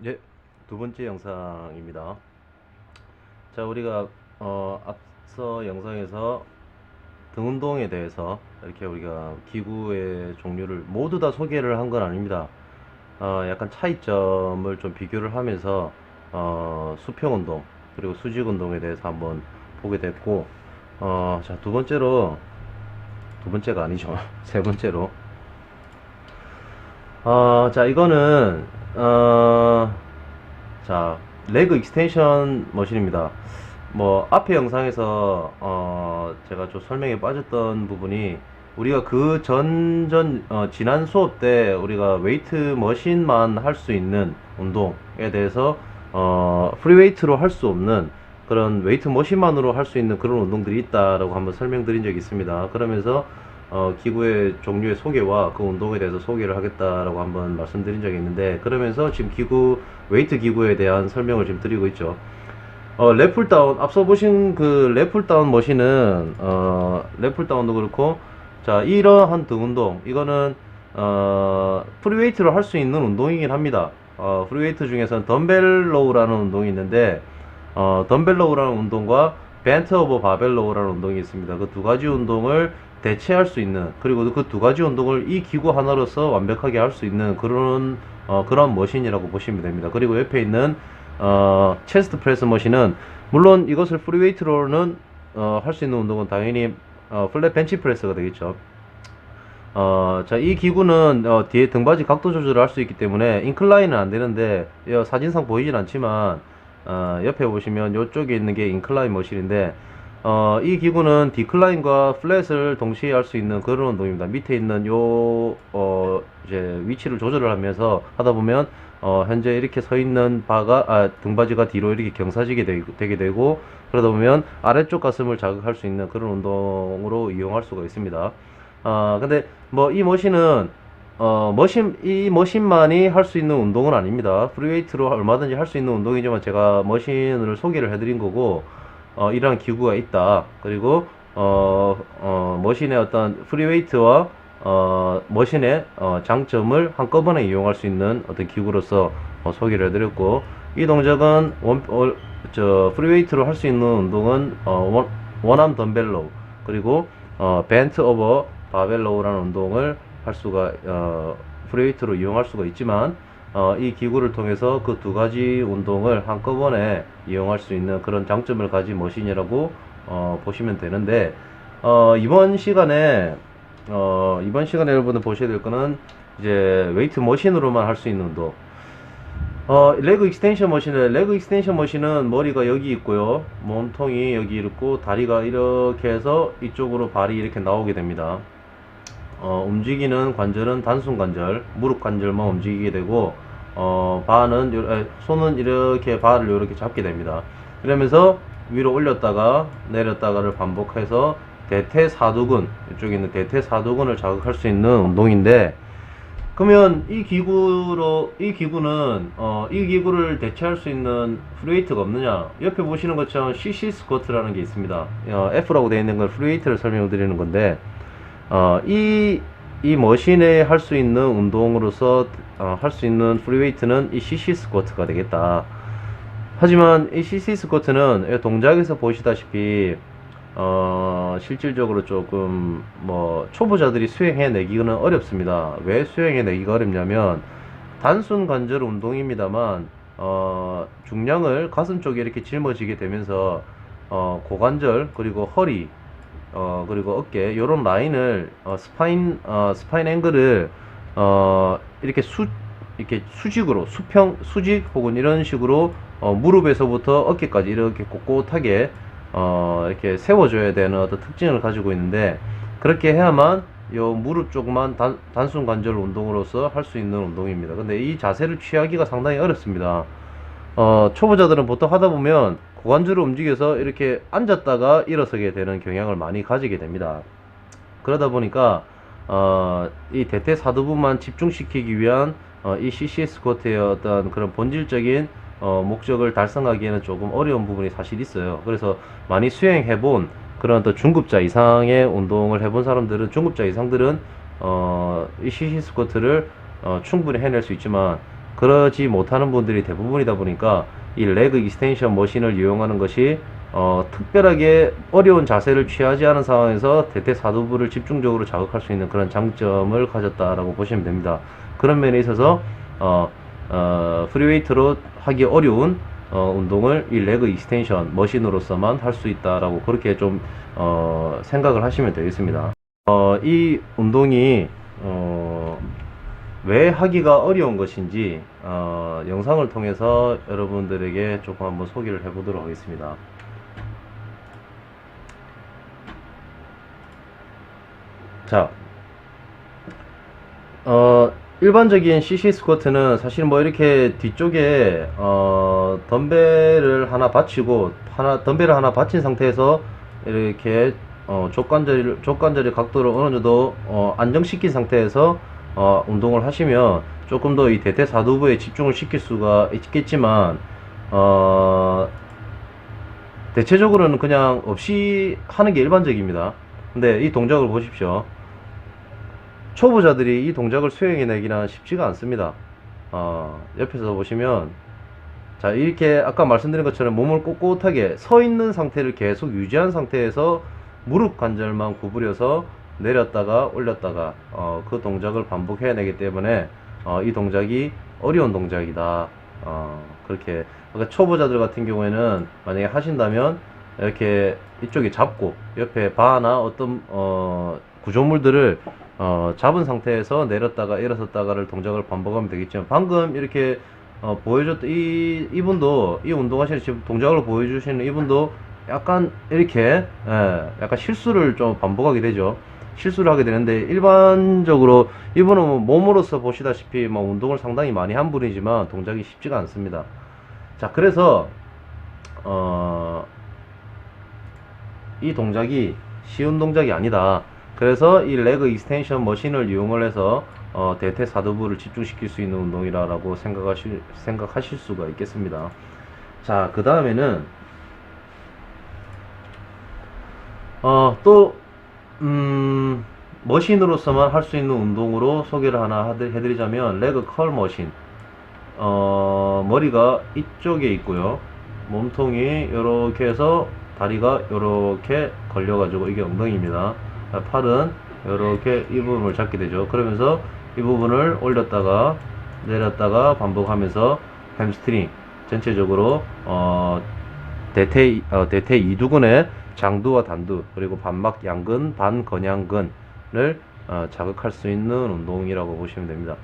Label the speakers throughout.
Speaker 1: 예, 두 번째 영상입니다. 자, 우리가 앞서 영상에서 등 운동에 대해서 이렇게 우리가 기구의 종류를 모두 다 소개를 한 건 아닙니다. 약간 차이점을 좀 비교를 하면서 수평 운동 그리고 수직 운동에 대해서 한번 보게 됐고, 자, 두 번째가 아니죠. 세 번째로, 자, 이거는 자, 레그 익스텐션 머신입니다. 뭐 앞에 영상에서 제가 좀 설명에 빠졌던 부분이, 우리가 그 지난 수업 때 우리가 웨이트 머신만 할 수 있는 운동에 대해서 프리웨이트로 할 수 없는 그런 웨이트 머신만으로 할 수 있는 그런 운동들이 있다라고 한번 설명드린 적이 있습니다. 그러면서 기구의 종류의 소개와 그 운동에 대해서 소개를 하겠다라고 한번 말씀드린 적이 있는데, 그러면서 지금 웨이트 기구에 대한 설명을 지금 드리고 있죠. 랩풀다운, 앞서 보신 그 랩풀다운 머신은, 랩풀다운도 그렇고, 자, 이러한 등 운동, 이거는, 프리웨이트로 할 수 있는 운동이긴 합니다. 프리웨이트 중에서는 덤벨 로우라는 운동이 있는데, 덤벨 로우라는 운동과 벤트 오버 바벨 로우라는 운동이 있습니다. 그 두 가지 운동을 대체할 수 있는, 그리고 그 두 가지 운동을 이 기구 하나로서 완벽하게 할 수 있는 그런 머신이라고 보시면 됩니다. 그리고 옆에 있는 체스트 프레스 머신은, 물론 이것을 프리웨이트로는 할 수 있는 운동은 당연히 플랫 벤치 프레스가 되겠죠. 자, 이 기구는 뒤에 등받이 각도 조절을 할 수 있기 때문에 인클라인은 안 되는데, 사진상 보이진 않지만 옆에 보시면 이쪽에 있는 게 인클라인 머신인데, 이 기구는 디클라인과 플랫을 동시에 할 수 있는 그런 운동입니다. 밑에 있는 이제 위치를 조절을 하면서 하다 보면 현재 이렇게 서 있는 등받이가 뒤로 이렇게 경사지게 되게 되고, 그러다 보면 아래쪽 가슴을 자극할 수 있는 그런 운동으로 이용할 수가 있습니다. 근데 뭐 이 머신은 이 머신만이 할 수 있는 운동은 아닙니다. 프리웨이트로 얼마든지 할 수 있는 운동이지만, 제가 머신을 소개를 해드린 거고, 이러한 기구가 있다. 그리고 머신의 어떤 프리웨이트와 머신의 장점을 한꺼번에 이용할 수 있는 어떤 기구로서 소개를 해드렸고, 이 동작은 프리웨이트로 할 수 있는 운동은 원암 덤벨로우, 그리고 벤트 오버 바벨로우라는 운동을 할 수가 프리웨이트로 이용할 수가 있지만, 이 기구를 통해서 그 두 가지 운동을 한꺼번에 이용할 수 있는 그런 장점을 가진 머신이라고 보시면 되는데, 이번 시간에 여러분들 보셔야 될 거는 이제 웨이트 머신으로만 할 수 있는 운동. 레그 익스텐션 머신은 머리가 여기 있고요, 몸통이 여기 있고, 다리가 이렇게 해서 이쪽으로 발이 이렇게 나오게 됩니다. 움직이는 관절은 단순 관절, 무릎 관절만 움직이게 되고, 손은 이렇게 발을 이렇게 잡게 됩니다. 그러면서 위로 올렸다가 내렸다가를 반복해서 대퇴사두근, 이쪽에 있는 대퇴사두근을 자극할 수 있는 운동인데, 그러면 이 기구를 대체할 수 있는 프리웨이트가 없느냐? 옆에 보시는 것처럼 CC 스쿼트라는 게 있습니다. F라고 되어 있는 건 프리웨이트를 설명을 드리는 건데, 이 머신에 할 수 있는 운동으로서 할 수 있는 프리웨이트는 이 CC 스쿼트가 되겠다. 하지만 이 CC 스쿼트는 동작에서 보시다시피 실질적으로 조금 초보자들이 수행해내기는 어렵습니다. 왜 수행해내기가 어렵냐면, 단순 관절 운동입니다만 중량을 가슴 쪽에 이렇게 짊어지게 되면서 고관절, 그리고 허리, 그리고 어깨, 요런 라인을 스파인 앵글을 이렇게 수직 혹은 이런 식으로 무릎에서부터 어깨까지 이렇게 꼿꼿하게 이렇게 세워줘야 되는 어떤 특징을 가지고 있는데, 그렇게 해야만 요 무릎 쪽만 단순 관절 운동으로서 할 수 있는 운동입니다. 근데 이 자세를 취하기가 상당히 어렵습니다. 초보자들은 보통 하다 보면 고관절을 움직여서 이렇게 앉았다가 일어서게 되는 경향을 많이 가지게 됩니다. 그러다 보니까 이 대퇴사두부만 집중시키기 위한 이 CC 스쿼트의 어떤 그런 본질적인 목적을 달성하기에는 조금 어려운 부분이 사실 있어요. 그래서 많이 수행해본 그런 또 중급자 이상의 운동을 해본 사람들은, 중급자 이상들은 이 CC 스쿼트를 충분히 해낼 수 있지만, 그러지 못하는 분들이 대부분이다 보니까 이 레그 익스텐션 머신을 이용하는 것이 특별하게 어려운 자세를 취하지 않은 상황에서 대퇴사두부를 집중적으로 자극할 수 있는 그런 장점을 가졌다라고 보시면 됩니다. 그런 면에 있어서 프리웨이트로 하기 어려운 운동을 이 레그 익스텐션 머신으로서만 할 수 있다라고 그렇게 좀 생각을 하시면 되겠습니다. 이 운동이 왜 하기가 어려운 것인지 영상을 통해서 여러분들에게 조금 한번 소개를 해보도록 하겠습니다. 자, 일반적인 CC 스쿼트는 사실 뭐 이렇게 뒤쪽에 덤벨을 하나 받치고 덤벨을 하나 받친 상태에서 이렇게 족관절의 각도를 어느 정도 안정시킨 상태에서 운동을 하시면 조금 더 이 대퇴사두부에 집중을 시킬 수가 있겠지만 대체적으로는 그냥 없이 하는 게 일반적입니다. 근데 이 동작을 보십시오. 초보자들이 이 동작을 수행해내기는 쉽지가 않습니다. 옆에서 보시면 자, 이렇게 아까 말씀드린 것처럼 몸을 꼿꼿하게 서 있는 상태를 계속 유지한 상태에서 무릎 관절만 구부려서 내렸다가 올렸다가 그 동작을 반복해내기 때문에 이 동작이 어려운 동작이다. 그렇게 그러니까 초보자들 같은 경우에는 만약에 하신다면 이렇게 이쪽에 잡고 옆에 바나 어떤 구조물들을 잡은 상태에서 내렸다가 일어섰다가를 동작을 반복하면 되겠지만 방금 이렇게 보여줬던 이분도 이 운동하시는 지금 동작을 보여주시는 이분도 약간 이렇게 약간 실수를 좀 반복하게 되죠. 실수를 하게 되는데 일반적으로 이분은 뭐 몸으로서 보시다시피 뭐 운동을 상당히 많이 한 분이지만 동작이 쉽지가 않습니다. 자, 그래서 이 동작이 쉬운 동작이 아니다. 그래서 이 레그 익스텐션 머신을 이용을 해서 대퇴사두부를 집중시킬 수 있는 운동이라고 생각하실 수가 있겠습니다. 자, 그 다음에는 또 머신으로서만 할 수 있는 운동으로 소개를 하나 해드리자면 레그 컬 머신. 머리가 이쪽에 있고요. 몸통이 이렇게 해서 다리가 이렇게 걸려가지고 이게 엉덩이입니다. 팔은 이렇게 이 부분을 잡게 되죠. 그러면서 이 부분을 올렸다가 내렸다가 반복하면서 햄스트링 전체적으로 대퇴 이두근의 장두와 단두 그리고 반막 양근 반건양근을 자극할 수 있는 운동이라고 보시면 됩니다.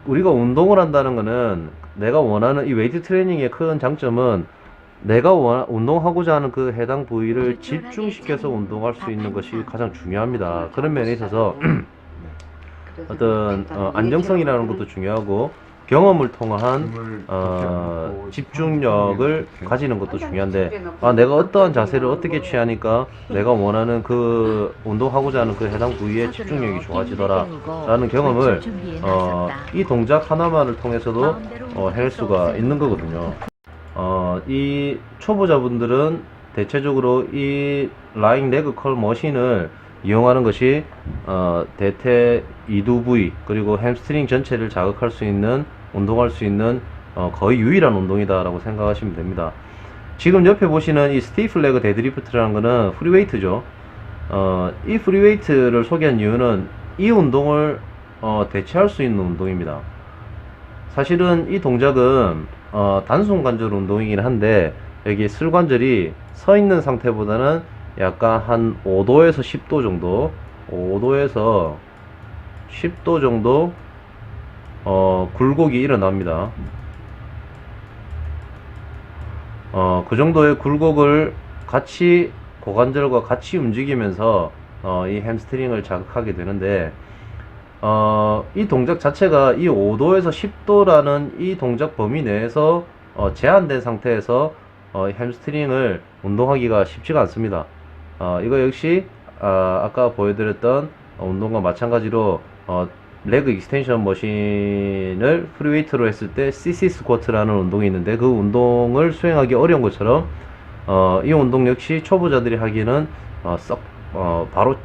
Speaker 1: 우리가 운동을 한다는 것은 내가 원하는 이 웨이트 트레이닝의 큰 장점은 내가 운동하고자 하는 그 해당 부위를 집중시켜서 운동할 수 있는 것이 가장 중요합니다. 그런 면에 있어서 어떤 안정성이라는 것도 중요하고 경험을 통한 집중력을 가지는 것도 중요한데 내가 어떠한 자세를 어떻게 취하니까 내가 원하는 그 운동하고자 하는 그 해당 부위의 집중력이 좋아지더라 라는 경험을 이 동작 하나만을 통해서도 할 수가 있는 거거든요. 이 초보자분들은 대체적으로 이 라잉 레그 컬 머신을 이용하는 것이 대퇴 이두 부위 그리고 햄스트링 전체를 자극할 수 있는 운동할 수 있는 거의 유일한 운동이다 라고 생각하시면 됩니다. 지금 옆에 보시는 이 스티프 레그 데드리프트라는 거는 프리웨이트죠. 이 프리웨이트를 소개한 이유는 이 운동을 대체할 수 있는 운동입니다. 사실은 이 동작은 단순 관절 운동이긴 한데 여기 슬관절이 서 있는 상태보다는 약간 한 5도에서 10도 정도 5도에서 10도 정도 굴곡이 일어납니다. 그 정도의 굴곡을 같이 고관절과 같이 움직이면서 이 햄스트링을 자극하게 되는데 이 동작 자체가 이 5도에서 10도라는 이 동작 범위 내에서 제한된 상태에서 햄스트링을 운동하기가 쉽지가 않습니다. 이거 역시 아까 보여드렸던 운동과 마찬가지로 레그 익스텐션 머신을 프리웨이트로 했을 때 CC 스쿼트라는 운동이 있는데 그 운동을 수행하기 어려운 것처럼 이 운동 역시 초보자들이 하기에는 바로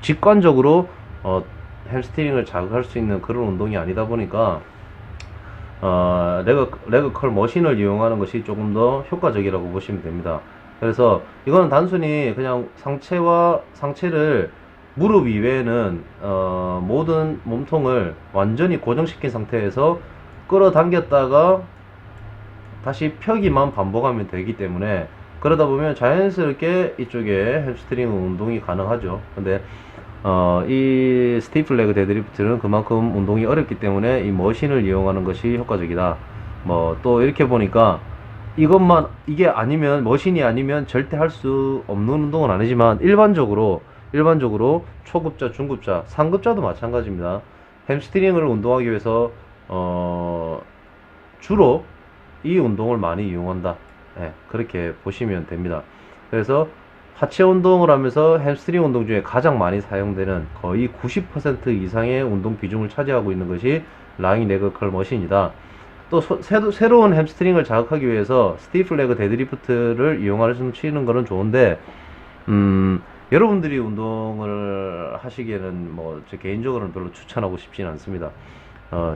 Speaker 1: 직관적으로 햄스트링을 자극할 수 있는 그런 운동이 아니다 보니까 레그 컬 머신을 이용하는 것이 조금 더 효과적이라고 보시면 됩니다. 그래서 이거는 단순히 그냥 상체를 무릎 이외에는 모든 몸통을 완전히 고정시킨 상태에서 끌어당겼다가 다시 펴기만 반복하면 되기 때문에, 그러다 보면 자연스럽게 이쪽에 햄스트링 운동이 가능하죠. 근데 이 스티프 레그 데드리프트는 그만큼 운동이 어렵기 때문에 이 머신을 이용하는 것이 효과적이다. 뭐 또 이렇게 보니까 이게 아니면, 머신이 아니면 절대 할 수 없는 운동은 아니지만, 일반적으로 초급자, 중급자, 상급자도 마찬가지입니다. 햄스트링을 운동하기 위해서 주로 이 운동을 많이 이용한다. 네, 그렇게 보시면 됩니다. 그래서 하체 운동을 하면서 햄스트링 운동 중에 가장 많이 사용되는 거의 90% 이상의 운동 비중을 차지하고 있는 것이 라잉 레그 컬 머신이다. 또 새로운 햄스트링을 자극하기 위해서 스티프 레그 데드리프트를 이용하시는 거는 좋은데, 여러분들이 운동을 하시기에는 뭐 저 개인적으로는 별로 추천하고 싶지는 않습니다.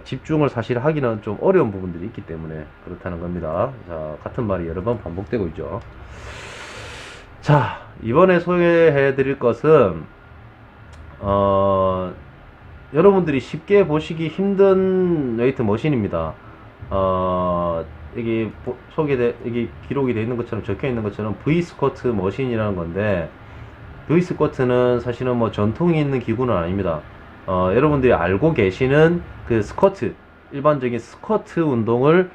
Speaker 1: 집중을 사실 하기는 좀 어려운 부분들이 있기 때문에 그렇다는 겁니다. 자, 같은 말이 여러 번 반복되고 있죠. 자, 이번에 소개해 드릴 것은 여러분들이 쉽게 보시기 힘든 웨이트 머신입니다. 여기 여기 기록이 되어 있는 것처럼, 적혀 있는 것처럼 V 스쿼트 머신이라는 건데, V 스쿼트는 사실은 뭐 전통이 있는 기구는 아닙니다. 여러분들이 알고 계시는 그 일반적인 스쿼트 운동을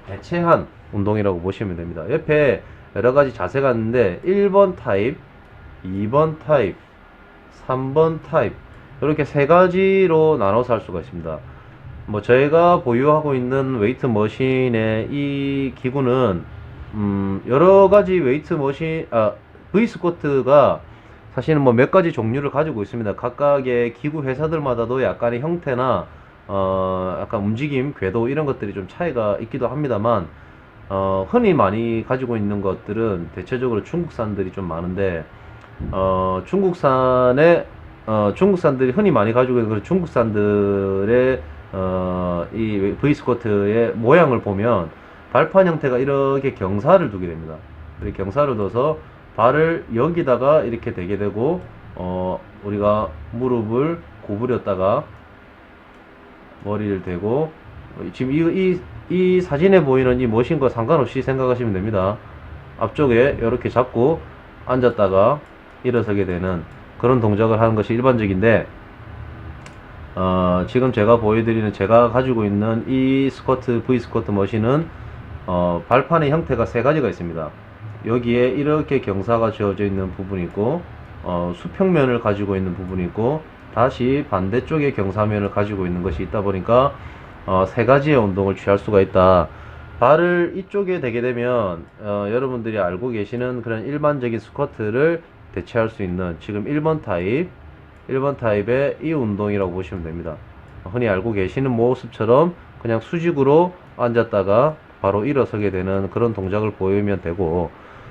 Speaker 1: 대체한 운동이라고 보시면 됩니다. 옆에 여러 가지 자세가 있는데 1번 타입, 2번 타입, 3번 타입, 이렇게 세 가지로 나눠서 할 수가 있습니다. 뭐 저희가 보유하고 있는 웨이트 머신의 이 기구는 여러 가지 웨이트 머신, V 스쿼트가 사실은 뭐 몇 가지 종류를 가지고 있습니다. 각각의 기구 회사들마다도 약간의 형태나 약간 움직임, 궤도 이런 것들이 좀 차이가 있기도 합니다만, 흔히 많이 가지고 있는 것들은 대체적으로 중국산들이 좀 많은데, 중국산들이 흔히 많이 가지고 있는 그런 중국산들의 이 V 스쿼트의 모양을 보면 발판 형태가 이렇게 경사를 두게 됩니다. 이렇게 경사를 둬서 발을 여기다가 이렇게 대게 되고, 우리가 무릎을 구부렸다가 머리를 대고, 지금 이 사진에 보이는 이 머신과 상관없이 생각하시면 됩니다. 앞쪽에 이렇게 잡고 앉았다가 일어서게 되는 그런 동작을 하는 것이 일반적인데, 지금 제가 가지고 있는 이 V 스쿼트 머신은 발판의 형태가 세 가지가 있습니다. 여기에 이렇게 경사가 지어져 있는 부분이 있고, 수평면을 가지고 있는 부분이 있고, 다시 반대쪽에 경사면을 가지고 있는 것이 있다 보니까 세 가지의 운동을 취할 수가 있다. 발을 이쪽에 대게 되면 여러분들이 알고 계시는 그런 일반적인 스쿼트를 대체할 수 있는 지금 1번 타입의 이 운동이라고 보시면 됩니다. 흔히 알고 계시는 모습처럼 그냥 수직으로 앉았다가 바로 일어서게 되는 그런 동작을 보이면 되고,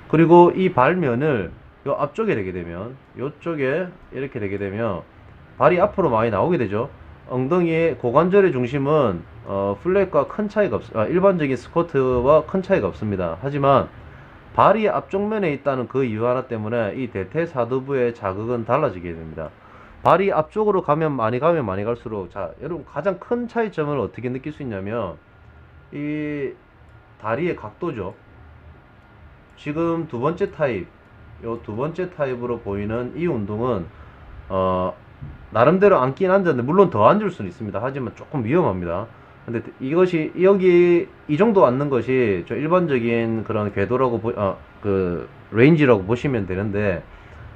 Speaker 1: 그리고 이 발면을 요 앞쪽에 대게 되면, 요쪽에 이렇게 되게 되면 발이 앞으로 많이 나오게 되죠. 엉덩이의 고관절의 중심은 플랫과 큰 차이가 일반적인 스쿼트와 큰 차이가 없습니다. 하지만 발이 앞쪽면에 있다는 그 이유 하나 때문에 이 대퇴사두부의 자극은 달라지게 됩니다. 발이 앞쪽으로 많이 갈수록, 자, 여러분 가장 큰 차이점을 어떻게 느낄 수 있냐면 이 다리의 각도죠. 지금 두 번째 타입으로 보이는 이 운동은 나름대로 앉긴 앉았는데, 물론 더 앉을 수는 있습니다. 하지만 조금 위험합니다. 근데 이것이 이 정도 앉는 것이 저 일반적인 그런 궤도라고 레인지라고 보시면 되는데,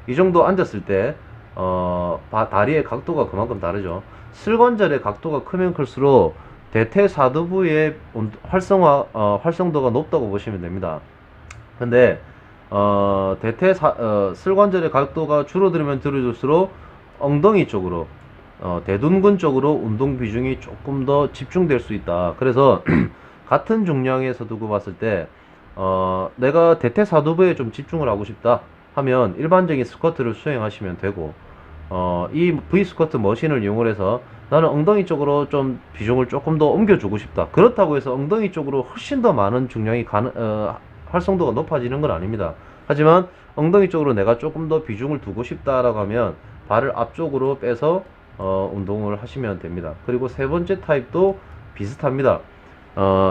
Speaker 1: 이 정도 앉았을 때 다리의 각도가 그만큼 다르죠. 슬관절의 각도가 크면 클수록 대퇴사두부의 활성도가 높다고 보시면 됩니다. 근데 슬관절의 각도가 줄어들면 줄어들수록 엉덩이 쪽으로, 대둔근 쪽으로 운동 비중이 조금 더 집중될 수 있다. 그래서 같은 중량에서 두고 봤을 때 내가 대퇴사두부에 좀 집중을 하고 싶다 하면 일반적인 스쿼트를 수행하시면 되고, 이 V스쿼트 머신을 이용을 해서 나는 엉덩이 쪽으로 좀 비중을 조금 더 옮겨주고 싶다. 그렇다고 해서 엉덩이 쪽으로 훨씬 더 많은 중량이 활성도가 높아지는 건 아닙니다. 하지만 엉덩이 쪽으로 내가 조금 더 비중을 두고 싶다라고 하면 발을 앞쪽으로 빼서 운동을 하시면 됩니다. 그리고 세 번째 타입도 비슷합니다.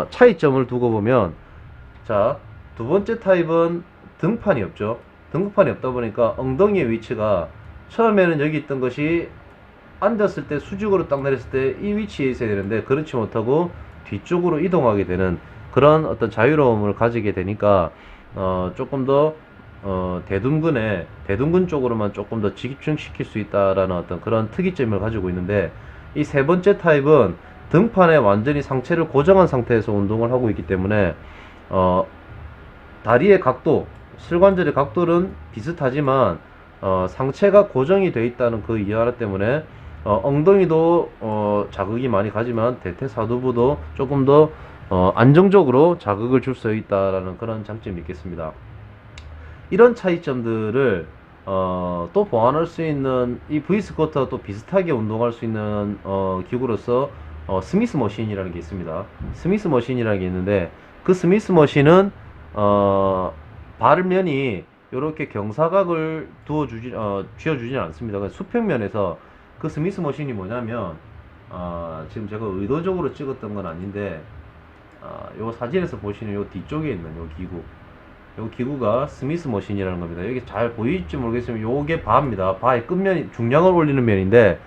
Speaker 1: 차이점을 두고 보면, 자, 두 번째 타입은 등판이 없죠. 등판이 없다 보니까 엉덩이의 위치가 처음에는 여기 있던 것이 앉았을 때 수직으로 딱 내렸을 때 이 위치에 있어야 되는데 그렇지 못하고 뒤쪽으로 이동하게 되는 그런 어떤 자유로움을 가지게 되니까 조금 더 대둔근 쪽으로만 조금 더 집중시킬 수 있다라는 어떤 그런 특이점을 가지고 있는데, 이 세 번째 타입은 등판에 완전히 상체를 고정한 상태에서 운동을 하고 있기 때문에 다리의 각도, 실관절의 각도는 비슷하지만 상체가 고정이 되어 있다는 그 이유 하나 때문에 엉덩이도 자극이 많이 가지만 대퇴사두부도 조금 더 안정적으로 자극을 줄 수 있다라는 그런 장점이 있겠습니다. 이런 차이점들을 또 보완할 수 있는, 이 V스쿼트와 또 비슷하게 운동할 수 있는 기구로서 스미스 머신이라는 게 있습니다. 스미스 머신이라는 게 있는데, 그 스미스 머신은 발면이 이렇게 경사각을 쥐어주지는 않습니다. 수평면에서 그 스미스 머신이 뭐냐면, 지금 제가 의도적으로 찍었던 건 아닌데, 요 사진에서 보시는 요 뒤쪽에 있는 요 기구, 요 기구가 스미스 머신이라는 겁니다. 여기 잘 보일지 모르겠지만 요게 바입니다. 바의 끝면이 중량을 올리는 면인데,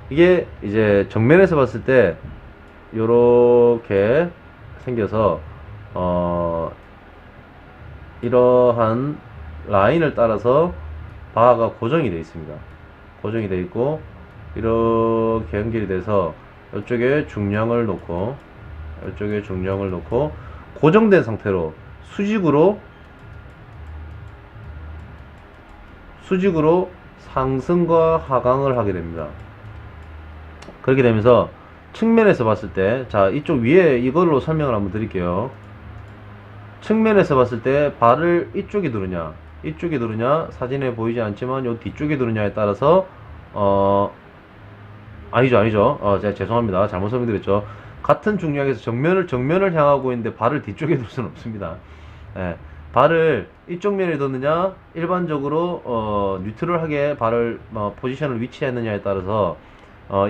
Speaker 1: 이게 이제 정면에서 봤을 때 요렇게 생겨서 이러한 라인을 따라서 바가 고정이 되어 있습니다. 고정이 되어 있고 이렇게 연결이 돼서 이쪽에 중량을 놓고 이쪽에 중량을 놓고 고정된 상태로 수직으로 상승과 하강을 하게 됩니다. 그렇게 되면서 측면에서 봤을 때, 자, 이쪽 위에 이걸로 설명을 한번 드릴게요. 측면에서 봤을 때 발을 이쪽에 두느냐 이쪽에 두느냐, 사진에 보이지 않지만 요 뒤쪽에 두느냐에 따라서 아니죠. 제가 죄송합니다. 잘못 설명드렸죠. 같은 중량에서 정면을 향하고 있는데 발을 뒤쪽에 둘 수는 없습니다. 예. 발을 이쪽 면에 뒀느냐, 일반적으로 뉴트럴하게 발을 포지션을 위치했느냐에 따라서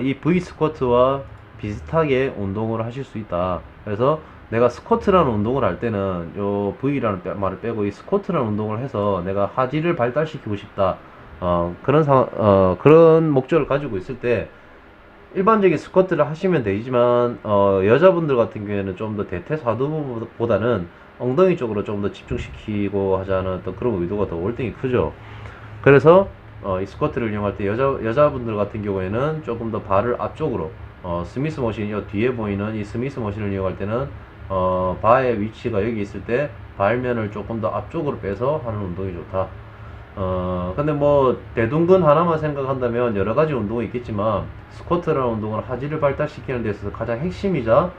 Speaker 1: 이 V 스쿼트와 비슷하게 운동을 하실 수 있다. 그래서 내가 스쿼트라는 운동을 할 때는 요 V라는 말을 빼고 이 스쿼트라는 운동을 해서 내가 하지를 발달시키고 싶다. 그런 목적을 가지고 있을 때 일반적인 스쿼트를 하시면 되지만 여자분들 같은 경우에는 좀 더 대퇴사두부보다는 엉덩이 쪽으로 좀 더 집중시키고 하자는 어떤 그런 의도가 더 월등히 크죠. 그래서 이 스쿼트를 이용할 때 여자분들 같은 경우에는 조금 더 발을 앞쪽으로 스미스 머신, 이 뒤에 보이는 이 스미스 머신을 이용할 때는 바의 위치가 여기 있을 때 발면을 조금 더 앞쪽으로 빼서 하는 운동이 좋다. 근데 뭐 대둔근 하나만 생각한다면 여러 가지 운동이 있겠지만 스쿼트라는 운동은 하지를 발달시키는 데 있어서 가장 핵심이자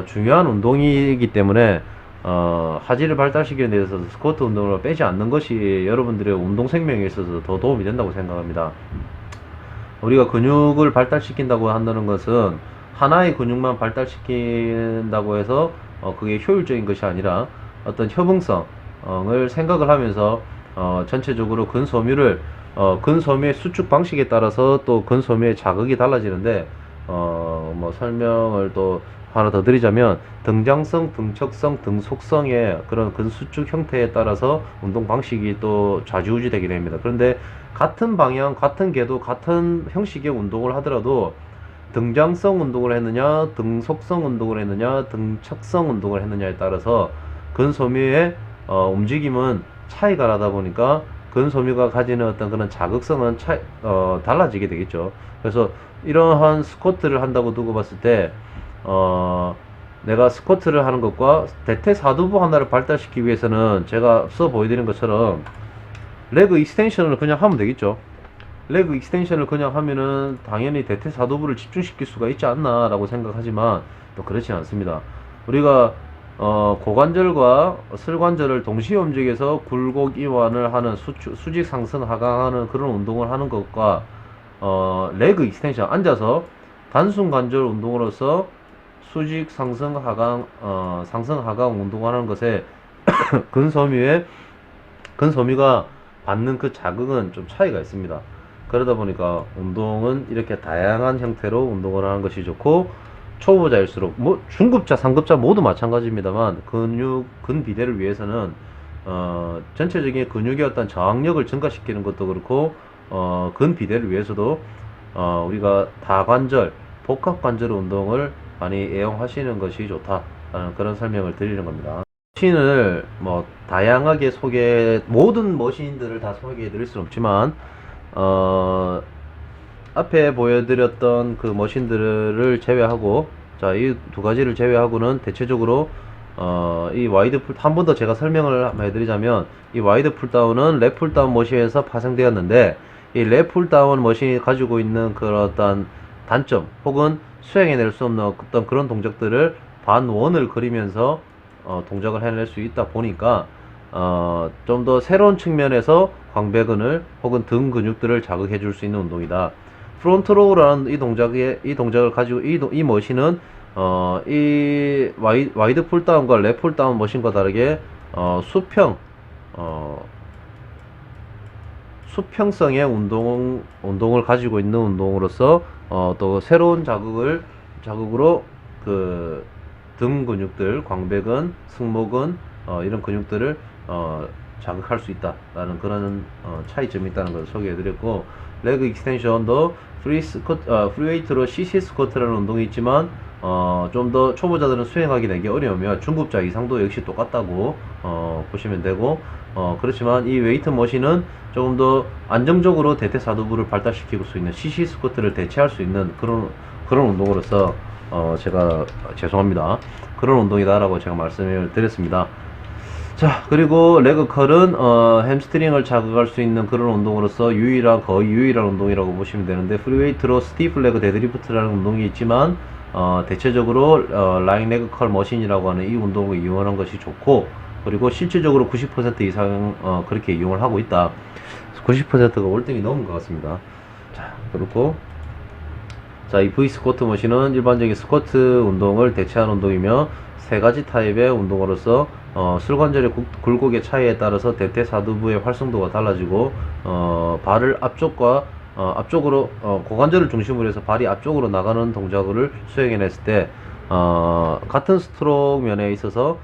Speaker 1: 중요한 운동이기 때문에 하지를 발달시키는 데 있어서 스쿼트 운동을 빼지 않는 것이 여러분들의 운동 생명에 있어서 더 도움이 된다고 생각합니다. 우리가 근육을 발달시킨다고 한다는 것은 하나의 근육만 발달시킨다고 해서 그게 효율적인 것이 아니라 어떤 협응성을 생각을 하면서 전체적으로 근섬유의 수축 방식에 따라서 또 근섬유의 자극이 달라지는데, 뭐 설명을 또 하나 더 드리자면 등장성, 등척성, 등속성의 그런 근수축 형태에 따라서 운동 방식이 또 좌지우지 되게 됩니다. 그런데 같은 방향, 같은 궤도, 같은 형식의 운동을 하더라도 등장성 운동을 했느냐, 등속성 운동을 했느냐, 등척성 운동을 했느냐에 따라서 근섬유의 움직임은 차이가 나다 보니까 근섬유가 가지는 어떤 그런 자극성은 달라지게 되겠죠. 그래서 이러한 스쿼트를 한다고 두고 봤을 때 내가 스쿼트를 하는 것과 대퇴사두부 하나를 발달시키기 위해서는 제가 앞서 보여드린 것처럼 레그 익스텐션을 그냥 하면 되겠죠. 레그 익스텐션을 그냥 하면은 당연히 대퇴사두부를 집중시킬 수가 있지 않나 라고 생각하지만 또 그렇지 않습니다. 우리가 고관절과 슬관절을 동시에 움직여서 굴곡 이완을 하는 수직 상승 하강하는 그런 운동을 하는 것과 레그 익스텐션, 앉아서 단순 관절 운동으로서 수직 상승 하강, 상승 하강 운동하는 것에 근섬유가 받는 그 자극은 좀 차이가 있습니다. 그러다 보니까 운동은 이렇게 다양한 형태로 운동을 하는 것이 좋고, 초보자일수록 뭐 중급자, 상급자 모두 마찬가지입니다만 근비대를 위해서는 전체적인 근육의 어떤 저항력을 증가시키는 것도 그렇고, 근비대를 위해서도 우리가 다관절, 복합관절 운동을 많이 애용하시는 것이 좋다라는 그런 설명을 드리는 겁니다. 머신을 뭐 다양하게 모든 머신들을 다 소개해 드릴 수는 없지만, 앞에 보여드렸던 그 머신들을 제외하고, 자, 이 두 가지를 제외하고는 대체적으로 이 와이드 풀, 한 번 더 제가 설명을 한번 해드리자면, 이 와이드 풀다운은 랩 풀다운 머신에서 파생되었는데, 이 랩 풀다운 머신이 가지고 있는 그런 어떤 단점, 혹은 수행해낼 수 없는 어떤 그런 동작들을 반원을 그리면서 동작을 해낼 수 있다 보니까 좀 더 새로운 측면에서 광배근을 혹은 등 근육들을 자극해 줄 수 있는 운동이다. 프론트 로우라는 이 동작을 가지고 이 머신은 이 와이드 풀다운과 랩 풀다운 머신과 다르게 수평성의 운동을 가지고 있는 운동으로서 또 새로운 자극으로 그 등 근육들, 광배근, 승모근 이런 근육들을 자극할 수 있다라는 그런 차이점이 있다는 것을 소개해드렸고, 레그 익스텐션도 프리웨이트로 CC 스쿼트라는 운동이 있지만 좀 더 초보자들은 수행하기 되게 어려우며 중급자 이상도 역시 똑같다고 보시면 되고, 그렇지만 이 웨이트 머신은 조금 더 안정적으로 대퇴사두부를 발달시킬 수 있는 CC 스쿼트를 대체할 수 있는 그런 운동으로서 제가 죄송합니다, 그런 운동이다라고 제가 말씀을 드렸습니다. 자, 그리고 레그컬은 햄스트링을 자극할 수 있는 그런 운동으로서 거의 유일한 운동이라고 보시면 되는데, 프리웨이트로 스티프 레그 데드리프트라는 운동이 있지만 대체적으로 라인 레그컬 머신이라고 하는 이 운동을 이용하는 것이 좋고, 그리고 실질적으로 90% 이상 그렇게 이용을 하고 있다. 90%가 월등히 넘은 것 같습니다. 자, 그리고 자, 이 V 스쿼트 머신은 일반적인 스쿼트 운동을 대체한 운동이며, 세 가지 타입의 운동으로서 슬관절의 굴곡의 차이에 따라서 대퇴사두부의 활성도가 달라지고, 발을 앞쪽으로 고관절을 중심으로 해서 발이 앞쪽으로 나가는 동작을 수행해냈을 때 같은 스트로크 면에 있어서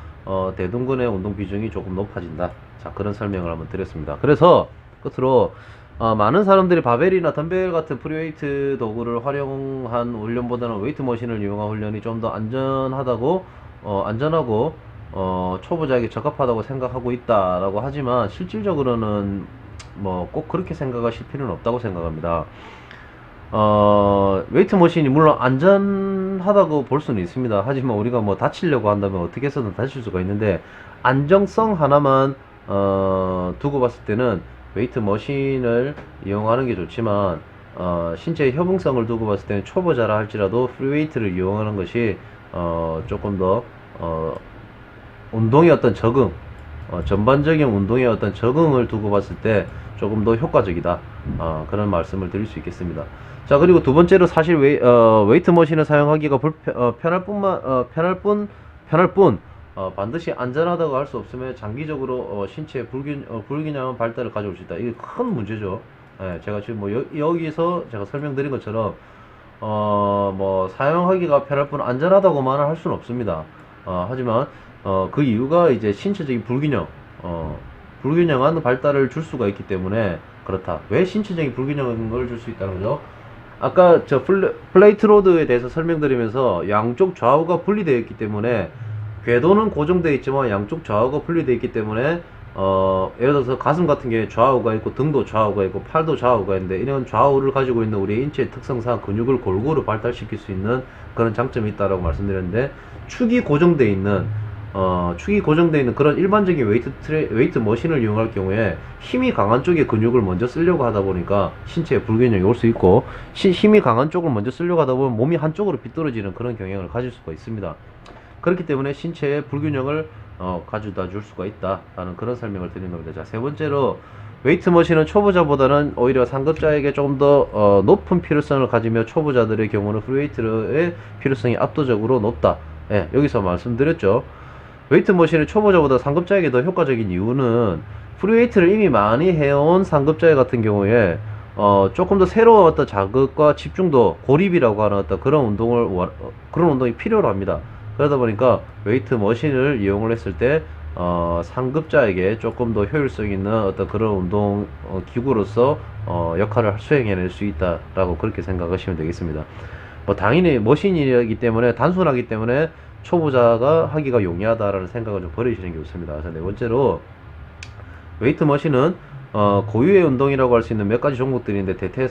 Speaker 1: 대둔근의 운동 비중이 조금 높아진다. 자, 그런 설명을 한번 드렸습니다. 그래서 끝으로 많은 사람들이 바벨이나 덤벨 같은 프리웨이트 도구를 활용한 훈련보다는 웨이트 머신을 이용한 훈련이 좀 더 안전하고 초보자에게 적합하다고 생각하고 있다라고 하지만, 실질적으로는 뭐 꼭 그렇게 생각하실 필요는 없다고 생각합니다. 웨이트 머신이 물론 안전하다고 볼 수는 있습니다. 하지만 우리가 뭐 다치려고 한다면 어떻게 해서든 다칠 수가 있는데, 안정성 하나만 두고 봤을 때는 웨이트 머신을 이용하는 게 좋지만, 신체의 협응성을 두고 봤을 때는 초보자라 할지라도 프리웨이트를 이용하는 것이 조금 더 운동의 어떤 적응, 전반적인 운동의 어떤 적응을 두고 봤을 때 조금 더 효과적이다. 그런 말씀을 드릴 수 있겠습니다. 자, 그리고 두 번째로 사실 웨이트 머신을 사용하기가 편할 뿐 반드시 안전하다고 할 수 없으면 장기적으로 신체의 불균형한 발달을 가져올 수 있다. 이게 큰 문제죠. 예, 제가 지금 뭐 여기서 제가 설명드린 것처럼 뭐 사용하기가 편할 뿐 안전하다고만 할 수는 없습니다. 하지만 그 이유가 이제 신체적인 불균형한 발달을 줄 수가 있기 때문에 그렇다. 왜 신체적인 불균형을 줄 수 있다는 거죠? 아까 저 플레이트 로드에 대해서 설명드리면서 양쪽 좌우가 분리되어 있기 때문에, 궤도는 고정되어 있지만 양쪽 좌우가 분리되어 있기 때문에 예를 들어서 가슴 같은 경우에 좌우가 있고, 등도 좌우가 있고, 팔도 좌우가 있는데, 이런 좌우를 가지고 있는 우리 인체의 특성상 근육을 골고루 발달시킬 수 있는 그런 장점이 있다라고 말씀드렸는데, 축이 고정되어 있는 그런 일반적인 웨이트 머신을 이용할 경우에 힘이 강한 쪽의 근육을 먼저 쓰려고 하다 보니까 신체에 불균형이 올 수 있고, 힘이 강한 쪽을 먼저 쓰려고 하다 보면 몸이 한쪽으로 비뚤어지는 그런 경향을 가질 수가 있습니다. 그렇기 때문에 신체의 불균형을 가져다 줄 수가 있다라는 그런 설명을 드린 겁니다. 자, 세 번째로 웨이트 머신은 초보자보다는 오히려 상급자에게 조금 더 높은 필요성을 가지며 초보자들의 경우는 프리웨이트의 필요성이 압도적으로 높다. 예, 여기서 말씀드렸죠. 웨이트 머신이 초보자보다 상급자에게 더 효과적인 이유는 프리웨이트를 이미 많이 해온 상급자 같은 경우에 조금 더 새로운 어떤 자극과 집중도, 고립이라고 하는 어떤 그런 그런 운동이 필요로 합니다. 그러다 보니까 웨이트 머신을 이용을 했을 때 상급자에게 조금 더 효율성 있는 어떤 그런 운동 기구로서 역할을 수행해낼 수 있다라고 그렇게 생각하시면 되겠습니다. 뭐 당연히 머신이기 때문에 단순하기 때문에 초보자가 하기가 용이하다라는 생각을 좀 버리시는 게 좋습니다. 자, 네 번째로 웨이트 머신은 고유의 운동이라고 할 수 있는 몇 가지 종목들인데 대퇴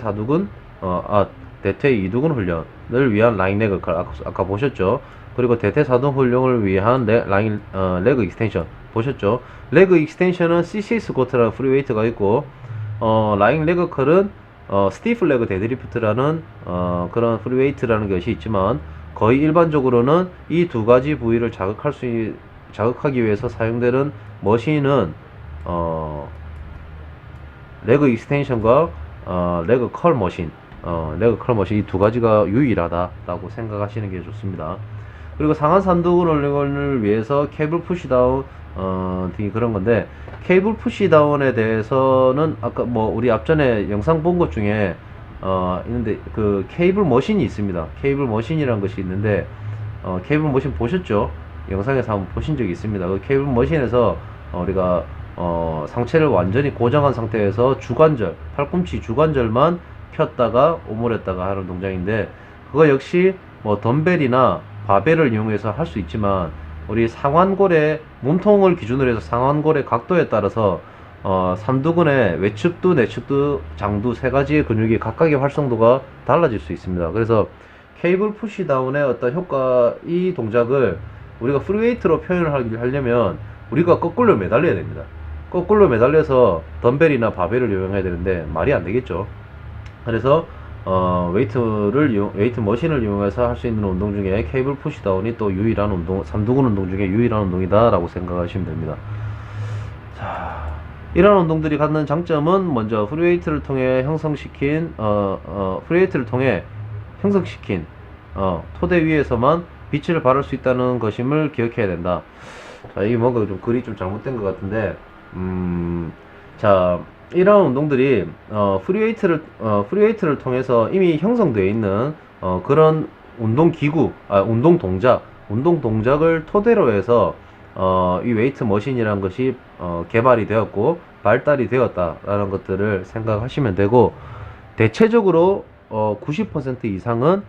Speaker 1: 이두근 훈련을 위한 라인 레그 아까 보셨죠? 그리고 대퇴 사두 훈련을 위한 레그 익스텐션 보셨죠? 레그 익스텐션은 CC 스쿼트라는 프리웨이트가 있고 라인 레그 컬은 스티프 레그 데드리프트라는 그런 프리웨이트라는 것이 있지만 거의 일반적으로는 이 두 가지 부위를 자극하기 위해서 사용되는 머신은 레그 익스텐션과 레그 컬 머신 이 두 가지가 유일하다라고 생각하시는 게 좋습니다. 그리고 상한 산두근 훈련을 위해서 케이블 푸시다운 등이 그런 건데, 케이블 푸시다운에 대해서는 아까 뭐 우리 앞전에 영상 본 것 중에 있는데 그 케이블 머신이 있습니다. 케이블 머신이라는 것이 있는데 케이블 머신 보셨죠? 영상에서 한번 보신 적이 있습니다. 그 케이블 머신에서 우리가 상체를 완전히 고정한 상태에서 주관절, 팔꿈치 주관절만 폈다가 오므렸다가 하는 동작인데, 그거 역시 뭐 덤벨이나 바벨을 이용해서 할 수 있지만 우리 상완골의 몸통을 기준으로 해서 상완골의 각도에 따라서 삼두근의 외측두, 내측두, 장두 세 가지의 근육이 각각의 활성도가 달라질 수 있습니다. 그래서 케이블 푸시다운의 어떤 효과, 이 동작을 우리가 프리웨이트로 표현을 하려면 우리가 거꾸로 매달려야 됩니다. 거꾸로 매달려서 덤벨이나 바벨을 이용해야 되는데 말이 안 되겠죠. 그래서 웨이트 머신을 이용해서 할 수 있는 운동 중에 케이블 푸시다운이 또 유일한 운동, 삼두근 운동 중에 유일한 운동이다 라고 생각하시면 됩니다. 자, 이러한 운동들이 갖는 장점은 먼저 프리웨이트를 통해 형성시킨 토대 위에서만 빛을 발할 수 있다는 것임을 기억해야 된다. 자, 이게 뭔가 좀 글이 좀 잘못된 것 같은데, 자, 이러한 운동들이 프리웨이트를 통해서 이미 형성되어 있는 그런 운동 동작을 토대로 해서 이 웨이트 머신이라는 것이 개발이 되었고 발달이 되었다라는 것들을 생각하시면 되고, 대체적으로 90% 이상은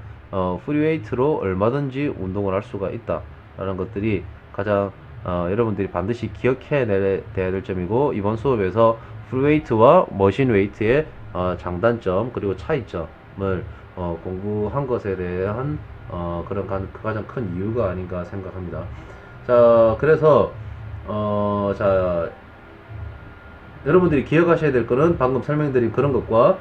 Speaker 1: 프리웨이트로 얼마든지 운동을 할 수가 있다라는 것들이 가장 여러분들이 반드시 기억해야 될 점이고, 이번 수업에서 프리웨이트와 머신 웨이트의 장단점 그리고 차이점을 공부한 것에 대한 그런 가장 큰 이유가 아닌가 생각합니다. 자, 그래서 자, 여러분들이 기억하셔야 될 거는 방금 설명드린 그런 것과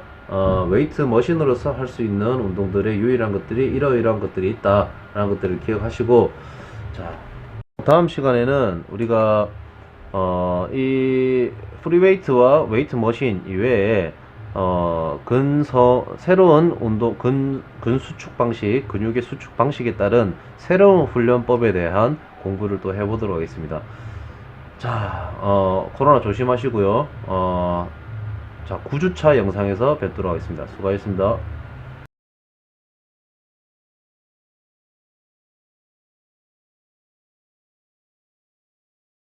Speaker 1: 웨이트 머신으로서 할 수 있는 운동들의 유일한 것들이 이러이러한 것들이 있다라는 것들을 기억하시고, 자, 다음 시간에는 우리가 이 프리웨이트와 웨이트 머신 이외에 새로운 운동 근수축 방식, 근육의 수축 방식에 따른 새로운 훈련법에 대한 공부를 또 해보도록 하겠습니다. 자, 코로나 조심하시고요. 자, 9주차 영상에서 뵙도록 하겠습니다. 수고하셨습니다.